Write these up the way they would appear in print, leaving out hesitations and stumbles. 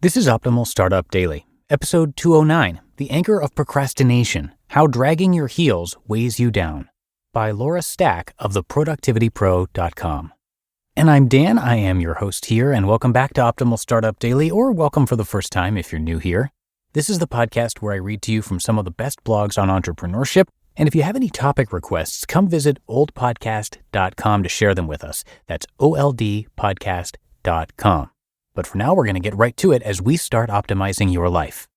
This is Optimal Startup Daily, episode 209, The Anchor of Procrastination, How Dragging Your Heels Weighs You Down, by Laura Stack of theproductivitypro.com. And I'm Dan, I am your host here, and welcome back to Optimal Startup Daily, or welcome for the first time if you're new here. This is the podcast where I read to you from some of the best blogs on entrepreneurship, and if you have any topic requests, come visit oldpodcast.com to share them with us. That's oldpodcast.com. But for now, we're going to get right to it as we start optimizing your life.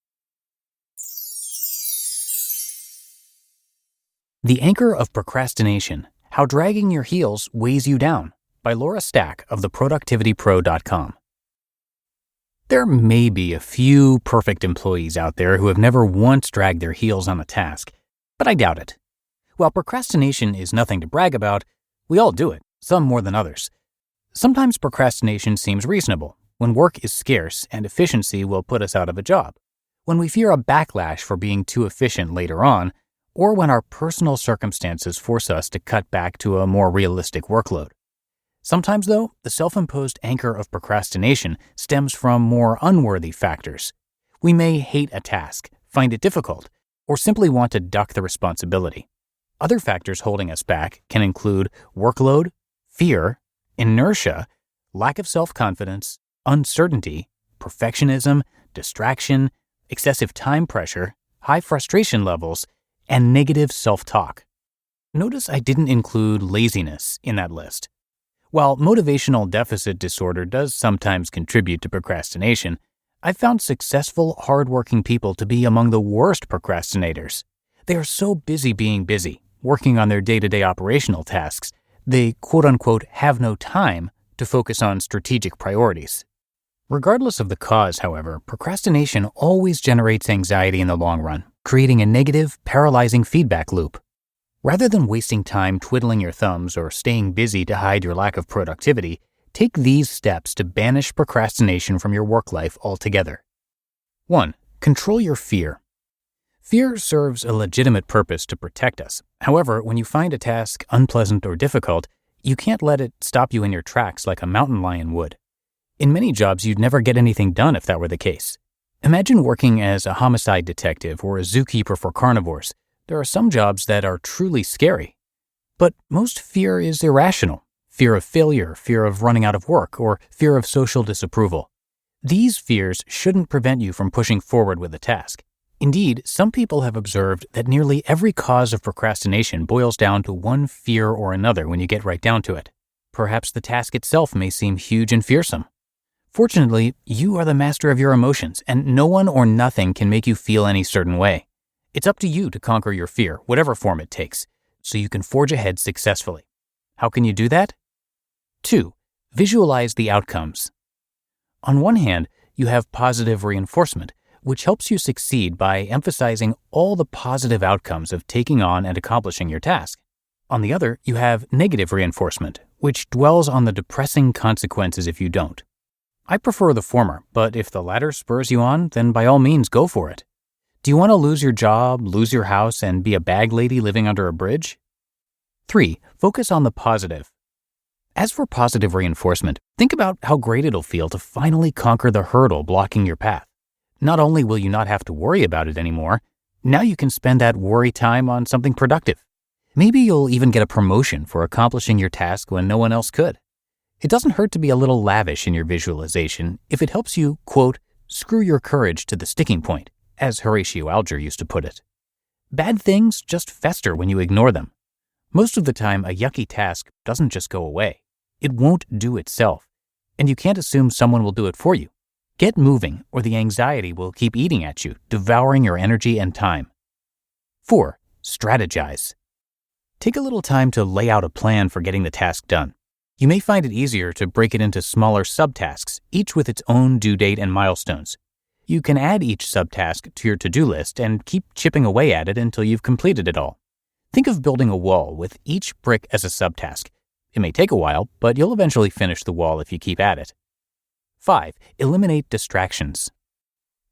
The Anchor of Procrastination, How Dragging Your Heels Weighs You Down, by Laura Stack of theproductivitypro.com. There may be a few perfect employees out there who have never once dragged their heels on a task, but I doubt it. While procrastination is nothing to brag about, we all do it, some more than others. Sometimes procrastination seems reasonable, when work is scarce and efficiency will put us out of a job, when we fear a backlash for being too efficient later on, or when our personal circumstances force us to cut back to a more realistic workload. Sometimes, though, the self-imposed anchor of procrastination stems from more unworthy factors. We may hate a task, find it difficult, or simply want to duck the responsibility. Other factors holding us back can include workload, fear, inertia, lack of self-confidence, uncertainty, perfectionism, distraction, excessive time pressure, high frustration levels, and negative self-talk. Notice I didn't include laziness in that list. While motivational deficit disorder does sometimes contribute to procrastination, I've found successful, hardworking people to be among the worst procrastinators. They are so busy being busy, working on their day-to-day operational tasks, they quote-unquote have no time to focus on strategic priorities. Regardless of the cause, however, procrastination always generates anxiety in the long run, creating a negative, paralyzing feedback loop. Rather than wasting time twiddling your thumbs or staying busy to hide your lack of productivity, take these steps to banish procrastination from your work life altogether. 1. Control your fear. Fear serves a legitimate purpose to protect us. However, when you find a task unpleasant or difficult, you can't let it stop you in your tracks like a mountain lion would. In many jobs, you'd never get anything done if that were the case. Imagine working as a homicide detective or a zookeeper for carnivores. There are some jobs that are truly scary. But most fear is irrational. Fear of failure, fear of running out of work, or fear of social disapproval. These fears shouldn't prevent you from pushing forward with a task. Indeed, some people have observed that nearly every cause of procrastination boils down to one fear or another when you get right down to it. Perhaps the task itself may seem huge and fearsome. Fortunately, you are the master of your emotions, and no one or nothing can make you feel any certain way. It's up to you to conquer your fear, whatever form it takes, so you can forge ahead successfully. How can you do that? 2. Visualize the outcomes. On one hand, you have positive reinforcement, which helps you succeed by emphasizing all the positive outcomes of taking on and accomplishing your task. On the other, you have negative reinforcement, which dwells on the depressing consequences if you don't. I prefer the former, but if the latter spurs you on, then by all means go for it. Do you want to lose your job, lose your house, and be a bag lady living under a bridge? 3. Focus on the positive. As for positive reinforcement, think about how great it'll feel to finally conquer the hurdle blocking your path. Not only will you not have to worry about it anymore, now you can spend that worry time on something productive. Maybe you'll even get a promotion for accomplishing your task when no one else could. It doesn't hurt to be a little lavish in your visualization if it helps you, quote, screw your courage to the sticking point, as Horatio Alger used to put it. Bad things just fester when you ignore them. Most of the time, a yucky task doesn't just go away. It won't do itself, and you can't assume someone will do it for you. Get moving, or the anxiety will keep eating at you, devouring your energy and time. 4. Strategize. Take a little time to lay out a plan for getting the task done. You may find it easier to break it into smaller subtasks, each with its own due date and milestones. You can add each subtask to your to-do list and keep chipping away at it until you've completed it all. Think of building a wall with each brick as a subtask. It may take a while, but you'll eventually finish the wall if you keep at it. 5. Eliminate distractions.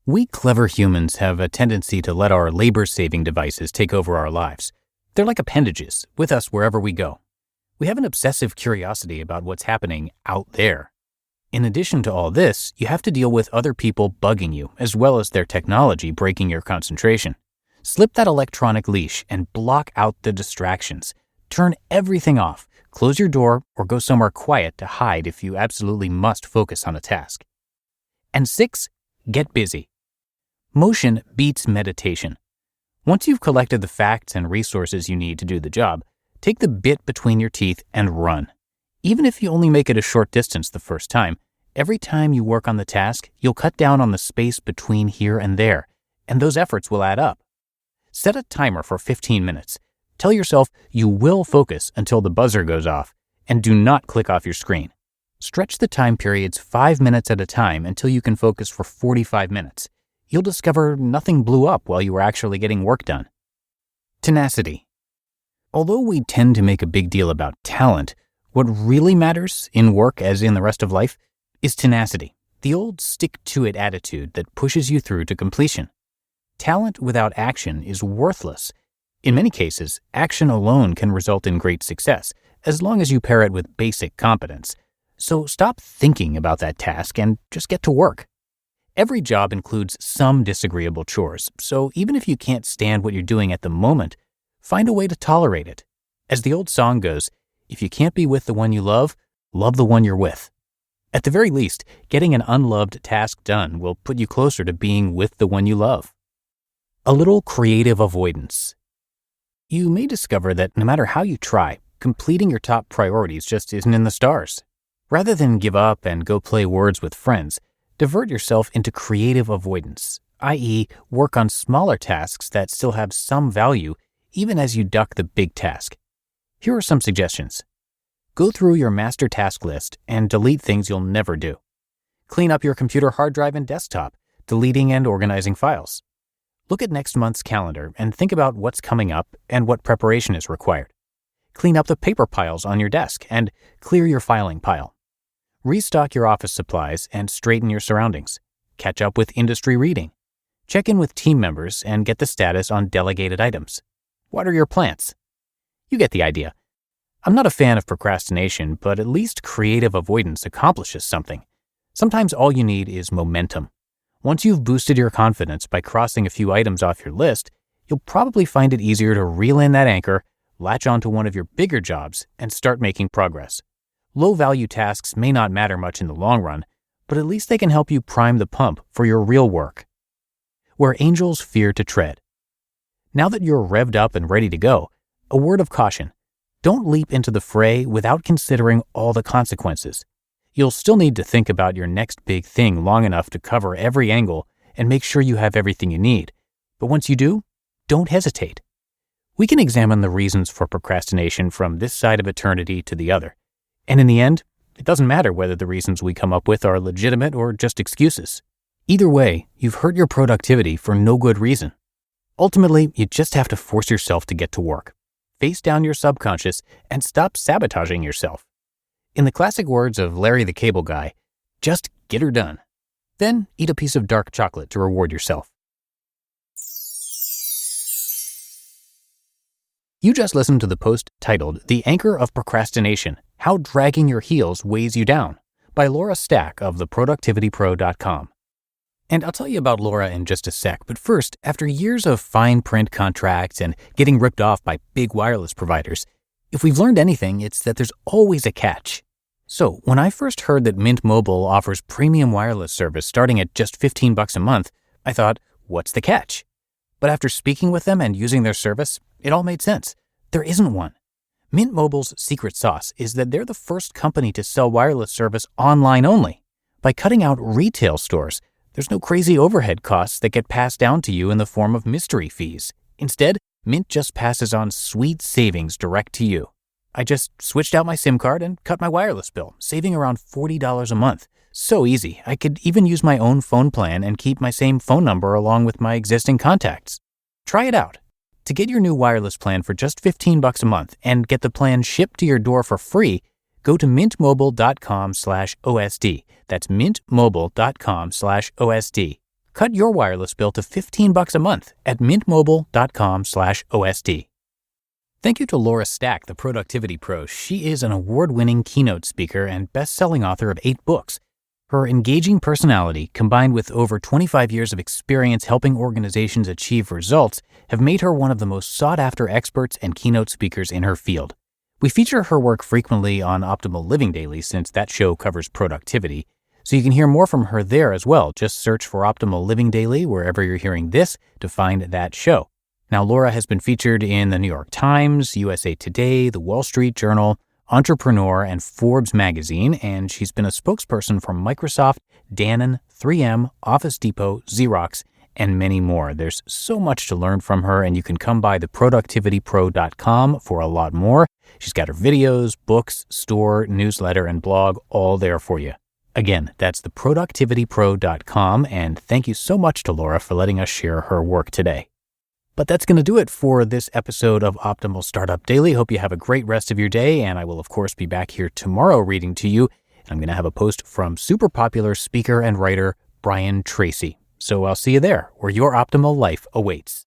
We clever humans have a tendency to let our labor-saving devices take over our lives. They're like appendages, with us wherever we go. We have an obsessive curiosity about what's happening out there. In addition to all this, you have to deal with other people bugging you, as well as their technology breaking your concentration. Slip that electronic leash and block out the distractions. Turn everything off, close your door, or go somewhere quiet to hide if you absolutely must focus on a task. And 6, get busy. Motion beats meditation. Once you've collected the facts and resources you need to do the job, take the bit between your teeth and run. Even if you only make it a short distance the first time, every time you work on the task, you'll cut down on the space between here and there, and those efforts will add up. Set a timer for 15 minutes. Tell yourself you will focus until the buzzer goes off, and do not click off your screen. Stretch the time periods 5 minutes at a time until you can focus for 45 minutes. You'll discover nothing blew up while you were actually getting work done. Tenacity. Although we tend to make a big deal about talent, what really matters in work as in the rest of life is tenacity, the old stick-to-it attitude that pushes you through to completion. Talent without action is worthless. In many cases, action alone can result in great success, as long as you pair it with basic competence. So stop thinking about that task and just get to work. Every job includes some disagreeable chores, so even if you can't stand what you're doing at the moment, find a way to tolerate it. As the old song goes, if you can't be with the one you love the one you're with. At the very least, getting an unloved task done will put you closer to being with the one you love. A little creative avoidance. You may discover that no matter how you try, completing your top priorities just isn't in the stars. Rather than give up and go play words with friends, divert yourself into creative avoidance, i.e., work on smaller tasks that still have some value even as you duck the big task. Here are some suggestions. Go through your master task list and delete things you'll never do. Clean up your computer hard drive and desktop, deleting and organizing files. Look at next month's calendar and think about what's coming up and what preparation is required. Clean up the paper piles on your desk and clear your filing pile. Restock your office supplies and straighten your surroundings. Catch up with industry reading. Check in with team members and get the status on delegated items. Water your plants. You get the idea. I'm not a fan of procrastination, but at least creative avoidance accomplishes something. Sometimes all you need is momentum. Once you've boosted your confidence by crossing a few items off your list, you'll probably find it easier to reel in that anchor, latch onto one of your bigger jobs, and start making progress. Low-value tasks may not matter much in the long run, but at least they can help you prime the pump for your real work. Where angels fear to tread. Now that you're revved up and ready to go, a word of caution. Don't leap into the fray without considering all the consequences. You'll still need to think about your next big thing long enough to cover every angle and make sure you have everything you need. But once you do, don't hesitate. We can examine the reasons for procrastination from this side of eternity to the other. And in the end, it doesn't matter whether the reasons we come up with are legitimate or just excuses. Either way, you've hurt your productivity for no good reason. Ultimately, you just have to force yourself to get to work. Face down your subconscious and stop sabotaging yourself. In the classic words of Larry the Cable Guy, just get her done. Then eat a piece of dark chocolate to reward yourself. You just listened to the post titled The Anchor of Procrastination, How Dragging Your Heels Weighs You Down by Laura Stack of theproductivitypro.com. And I'll tell you about Laura in just a sec, but first, after years of fine print contracts and getting ripped off by big wireless providers, if we've learned anything, it's that there's always a catch. So when I first heard that Mint Mobile offers premium wireless service starting at just $15 a month, I thought, what's the catch? But after speaking with them and using their service, it all made sense. There isn't one. Mint Mobile's secret sauce is that they're the first company to sell wireless service online only. By cutting out retail stores, there's no crazy overhead costs that get passed down to you in the form of mystery fees. Instead, Mint just passes on sweet savings direct to you. I just switched out my SIM card and cut my wireless bill, saving around $40 a month. So easy, I could even use my own phone plan and keep my same phone number along with my existing contacts. Try it out. To get your new wireless plan for just $15 a month and get the plan shipped to your door for free, go to mintmobile.com/OSD. That's mintmobile.com/OSD. Cut your wireless bill to $15 a month at mintmobile.com/OSD. Thank you to Laura Stack, the Productivity Pro. She is an award-winning keynote speaker and best-selling author of 8 books. Her engaging personality, combined with over 25 years of experience helping organizations achieve results, have made her one of the most sought-after experts and keynote speakers in her field. We feature her work frequently on Optimal Living Daily since that show covers productivity, so you can hear more from her there as well. Just search for Optimal Living Daily wherever you're hearing this to find that show. Now, Laura has been featured in the New York Times, USA Today, the Wall Street Journal, Entrepreneur, and Forbes magazine, and she's been a spokesperson for Microsoft, Danone, 3M, Office Depot, Xerox, and many more. There's so much to learn from her, and you can come by theproductivitypro.com for a lot more. She's got her videos, books, store, newsletter, and blog all there for you. Again, that's theproductivitypro.com, and thank you so much to Laura for letting us share her work today. But that's going to do it for this episode of Optimal Startup Daily. Hope you have a great rest of your day, and I will, of course, be back here tomorrow reading to you. I'm going to have a post from super popular speaker and writer Brian Tracy. So I'll see you there, where your optimal life awaits.